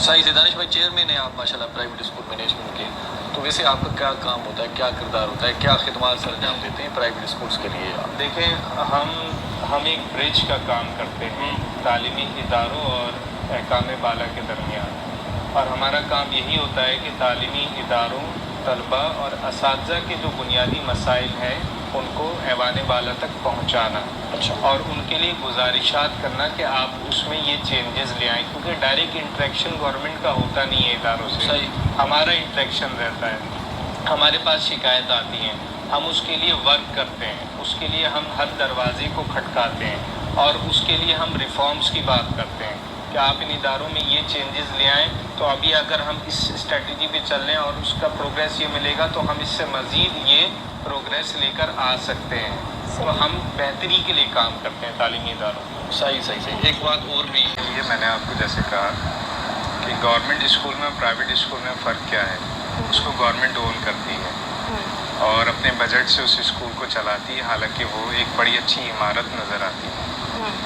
صحیح سے دانش بھائی چیئرمین ہیں آپ ماشاءاللہ پرائیویٹ اسکول مینجمنٹ کے، تو ویسے آپ کا کیا کام ہوتا ہے، کیا کردار ہوتا ہے، کیا خدمات سر انجام دیتے ہیں پرائیویٹ اسکولس کے لیے؟ دیکھیں ہم ایک برج کا کام کرتے ہیں تعلیمی اداروں اور حکام بالا کے درمیان، اور ہمارا کام یہی ہوتا ہے کہ تعلیمی اداروں، طلباء اور اساتذہ کے جو بنیادی مسائل ہیں ان کو ایوان بالا تک پہنچانا، اور ان کے لیے گزارشات کرنا کہ آپ اس میں یہ چینجز لے آئیں، کیونکہ ڈائریکٹ انٹریکشن گورنمنٹ کا ہوتا نہیں ہے اداروں سے، ہمارا انٹریکشن رہتا ہے، ہمارے پاس شکایت آتی ہیں، ہم اس کے لیے ورک کرتے ہیں، اس کے لیے ہم ہر دروازے کو کھٹکاتے ہیں، اور اس کے لیے ہم ریفارمز کی بات کرتے ہیں کہ آپ ان اداروں میں یہ چینجز لے آئیں، تو ابھی اگر ہم اس اسٹریٹجی پہ چل رہے ہیں اور اس کا پروگریس یہ ملے گا تو ہم اس سے مزید یہ پروگریس لے کر آ سکتے ہیں، تو ہم بہتری کے لیے کام کرتے ہیں تعلیمی اداروں میں۔ صحیح ایک بات اور بھی، یہ میں نے آپ کو جیسے کہا کہ گورنمنٹ اسکول میں اور پرائیویٹ اسکول میں فرق کیا ہے، اس کو گورنمنٹ اون کرتی ہے اور اپنے بجٹ سے اس اسکول کو چلاتی ہے، حالانکہ وہ ایک بڑی اچھی عمارت نظر آتی ہے،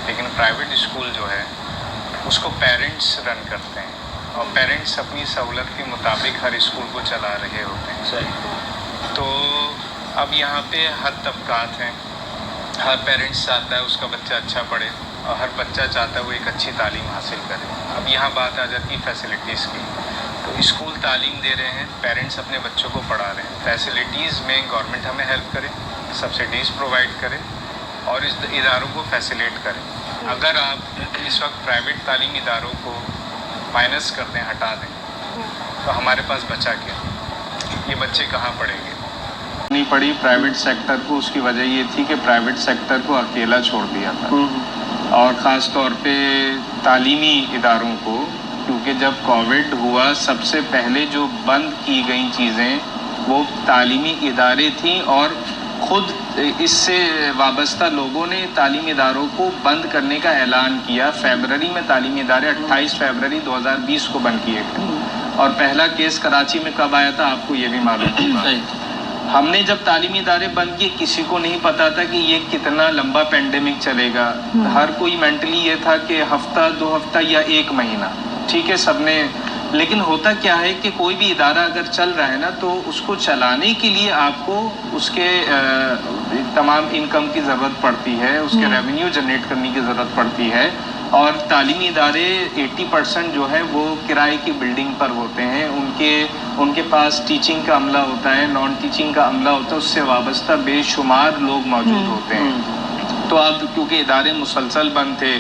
لیکن پرائیویٹ اسکول جو ہے اس کو پیرنٹس رن کرتے ہیں، اور پیرنٹس اپنی سہولت کے مطابق ہر اسکول کو چلا رہے ہوتے ہیں۔ تو اب یہاں پہ ہر طبقات ہیں، ہر پیرنٹس چاہتا ہے اس کا بچہ اچھا پڑھے، اور ہر بچہ چاہتا ہے وہ ایک اچھی تعلیم حاصل کرے۔ اب یہاں بات آ جاتی ہے فیسلٹیز کی، تو اسکول تعلیم دے رہے ہیں، پیرنٹس اپنے بچوں کو پڑھا رہے ہیں، فیسلٹیز میں گورنمنٹ ہمیں ہیلپ کرے، سبسڈیز پرووائڈ کرے اور اس اداروں کو فیسیلیٹ کرے۔ اگر آپ اس وقت پرائیویٹ تعلیمی اداروں کو مائنس کر دیں، ہٹا دیں، تو ہمارے پاس بچا کیا؟ یہ بچے کہاں پڑھیں گے؟ نہیں پڑھی پرائیویٹ سیکٹر کو، اس کی وجہ یہ تھی کہ پرائیویٹ سیکٹر کو اکیلا چھوڑ دیا تھا، اور خاص طور پہ تعلیمی اداروں کو، کیونکہ جب کووڈ ہوا سب سے پہلے جو بند کی گئی چیزیں وہ تعلیمی ادارے تھیں، اور خود اس سے وابستہ لوگوں نے تعلیمی اداروں کو بند کرنے کا اعلان کیا۔ فیبرری میں تعلیمی ادارے 28 فیبرری 2020 کو بند کیے گئے، اور پہلا کیس کراچی میں کب آیا تھا آپ کو یہ بھی معلوم ہوگا۔ ہم نے جب تعلیمی ادارے بند کیے کسی کو نہیں پتا تھا کہ یہ کتنا لمبا پینڈیمک چلے گا، ہر کوئی مینٹلی یہ تھا کہ ہفتہ 2 ہفتہ یا 1 مہینہ، ٹھیک ہے سب نے، لیکن ہوتا کیا ہے کہ کوئی بھی ادارہ اگر چل رہا ہے نا تو اس کو چلانے کے لیے آپ کو اس کے تمام انکم کی ضرورت پڑتی ہے، اس کے ریونیو جنریٹ کرنے کی ضرورت پڑتی ہے، اور تعلیمی ادارے 80% جو ہے وہ کرائے کی بلڈنگ پر ہوتے ہیں، ان کے پاس ٹیچنگ کا عملہ ہوتا ہے، نان ٹیچنگ کا عملہ ہوتا ہے، اس سے وابستہ بے شمار لوگ موجود ہوتے ہیں۔ تو اب کیونکہ ادارے مسلسل بند تھے،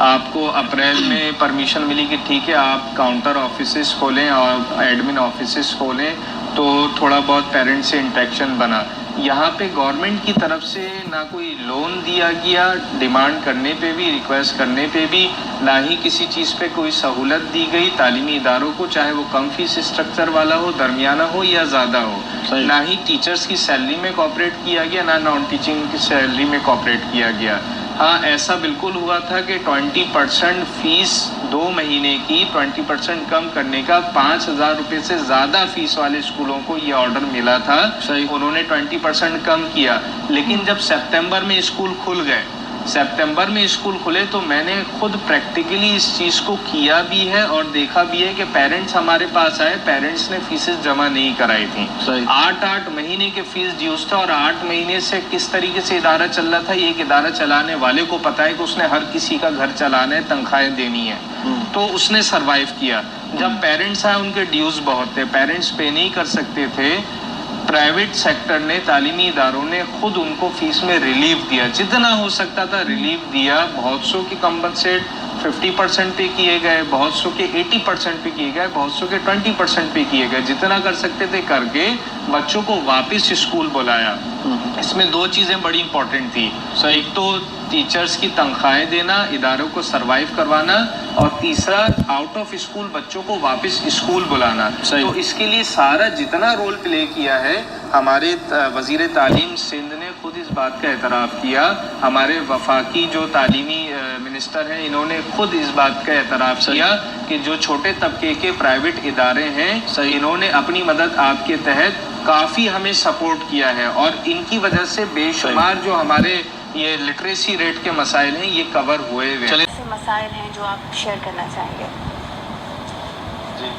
آپ کو اپریل میں پرمیشن ملی کہ ٹھیک ہے آپ کاؤنٹر آفیسز کھولیں اور ایڈمن آفیسز کھولیں، تو تھوڑا بہت پیرنٹ سے انٹریکشن بنا۔ یہاں پہ گورنمنٹ کی طرف سے نہ کوئی لون دیا گیا، ڈیمانڈ کرنے پہ بھی، ریکویسٹ کرنے پہ بھی، نہ ہی کسی چیز پہ کوئی سہولت دی گئی تعلیمی اداروں کو، چاہے وہ کم فیس اسٹرکچر والا ہو، درمیانہ ہو یا زیادہ ہو۔ نہ ہی ٹیچرز کی سیلری میں کوآپریٹ کیا گیا، نہ نان ٹیچنگ کی سیلری میں کوآپریٹ کیا گیا۔ ہاں ایسا بالکل ہوا تھا کہ 20% فیس 2 مہینے کی 20% کم کرنے کا 5,000 روپے سے زیادہ فیس والے اسکولوں کو یہ آرڈر ملا تھا، انہوں نے 20% کم کیا، لیکن جب سپتمبر میں اسکول کھلے تو میں نے خود پریکٹیکلی اس چیز کو کیا بھی ہے اور دیکھا بھی ہے کہ پیرنٹس ہمارے پاس آئے، پیرنٹس نے فیسز جمع نہیں کرائی تھیں، 8 مہینے کے فیس ڈیوز تھا، اور 8 مہینے سے کس طریقے سے ادارہ چل رہا تھا یہ ایک ادارہ چلانے والے کو پتا ہے کہ اس نے ہر کسی کا گھر چلانا ہے، تنخواہیں دینی ہے، تو اس نے سروائیو کیا۔ جب پیرنٹس آئے ان کے ڈیوز بہت تھے، پیرنٹس پے نہیں کر سکتے تھے، پرائیویٹ سیکٹر نے، تعلیمی اداروں نے خود ان کو فیس میں ریلیف دیا، جتنا ہو سکتا تھا ریلیف دیا، بہت سو کی کمپنسیٹ 50% پہ کیے گئے، بہت سو کے 80% پہ کیے گئے، بہت سو کے 20% پہ کیے گئے، جتنا کر سکتے تھے کر کے بچوں کو واپس اسکول بلایا۔ اس میں 2 چیزیں بڑی امپورٹنٹ تھی، ایک تو ٹیچرز کی تنخواہیں دینا، اداروں کو سروائیو کروانا، اور تیسرا آؤٹ آف اسکول بچوں کو واپس اسکول بلانا۔ تو اس کے لیے سارا جتنا رول پلے کیا ہے ہمارے وزیر تعلیم سندھ نے خود اس بات کا اعتراف کیا، ہمارے وفاقی جو تعلیمی منسٹر ہیں انہوں نے خود اس بات کا اعتراف کیا کہ جو چھوٹے طبقے کے پرائیویٹ ادارے ہیں انہوں نے اپنی مدد آپ کے تحت کافی ہمیں سپورٹ کیا ہے، اور ان کی وجہ سے بے شمار جو ہمارے یہ لٹریسی ریٹ کے مسائل ہیں یہ کور ہوئے ہوئے۔ ایسے مسائل ہیں جو آپ شیئر کرنا چاہیں گے؟